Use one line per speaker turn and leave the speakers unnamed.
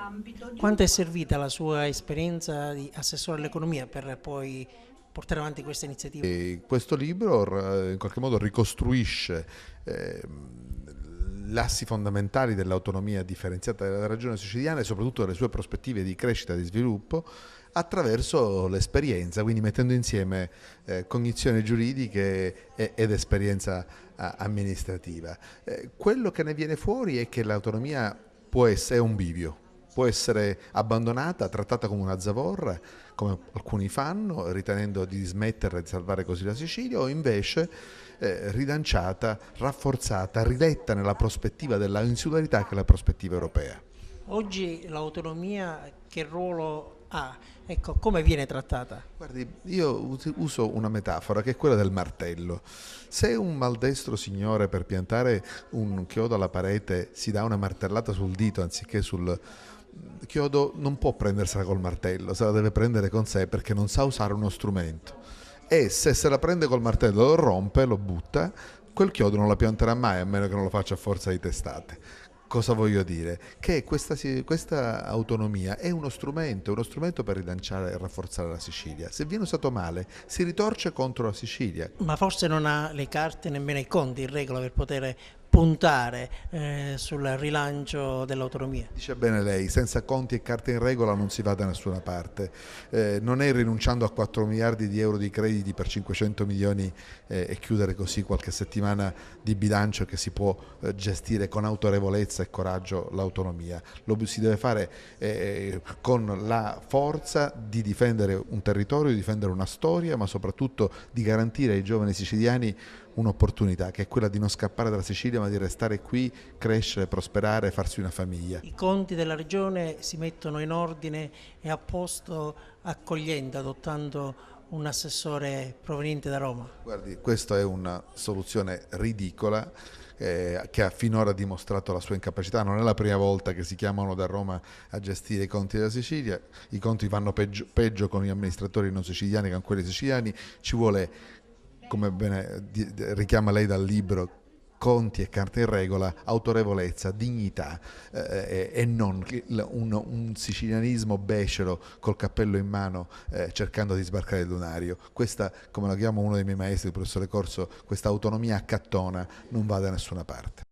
ambito di
Quanto è servita la sua esperienza di assessore all'economia per poi portare avanti questa iniziativa?
E questo libro in qualche modo ricostruisce l'assi fondamentali dell'autonomia differenziata della regione siciliana e soprattutto delle sue prospettive di crescita e di sviluppo attraverso l'esperienza, quindi mettendo insieme cognizioni giuridiche ed esperienza amministrativa. Quello che ne viene fuori è che l'autonomia è un bivio, può essere abbandonata, trattata come una zavorra, come alcuni fanno, ritenendo di smetterla e di salvare così la Sicilia, o invece rilanciata, rafforzata, riletta nella prospettiva della insularità che è la prospettiva europea.
Oggi l'autonomia che ruolo ha? Ecco, come viene trattata?
Guardi, io uso una metafora che è quella del martello. Se un maldestro signore per piantare un chiodo alla parete si dà una martellata sul dito anziché sul chiodo, non può prendersela col martello, se la deve prendere con sé perché non sa usare uno strumento. E se la prende col martello, lo rompe, lo butta, quel chiodo non la pianterà mai a meno che non lo faccia a forza di testate. Cosa voglio dire? Che questa autonomia è uno strumento per rilanciare e rafforzare la Sicilia. Se viene usato male, si ritorce contro la Sicilia.
Ma forse non ha le carte nemmeno i conti in regola per poter puntare sul rilancio dell'autonomia.
Dice bene lei, senza conti e carte in regola non si va da nessuna parte. Non è rinunciando a 4 miliardi di euro di crediti per 500 milioni e chiudere così qualche settimana di bilancio che si può gestire con autorevolezza e coraggio l'autonomia. Lo si deve fare con la forza di difendere un territorio, di difendere una storia, ma soprattutto di garantire ai giovani siciliani un'opportunità, che è quella di non scappare dalla Sicilia ma di restare qui, crescere, prosperare, farsi una famiglia.
I conti della regione si mettono in ordine e a posto accogliendo, adottando un assessore proveniente da Roma.
Guardi, questa è una soluzione ridicola che ha finora dimostrato la sua incapacità. Non è la prima volta che si chiamano da Roma a gestire i conti della Sicilia, i conti vanno peggio con gli amministratori non siciliani che con quelli siciliani, ci vuole, come bene richiama lei dal libro, conti e carte in regola, autorevolezza, dignità e non un sicilianismo becero col cappello in mano cercando di sbarcare il lunario. Questa, come la chiama uno dei miei maestri, il professore Corso, questa autonomia accattona non va da nessuna parte.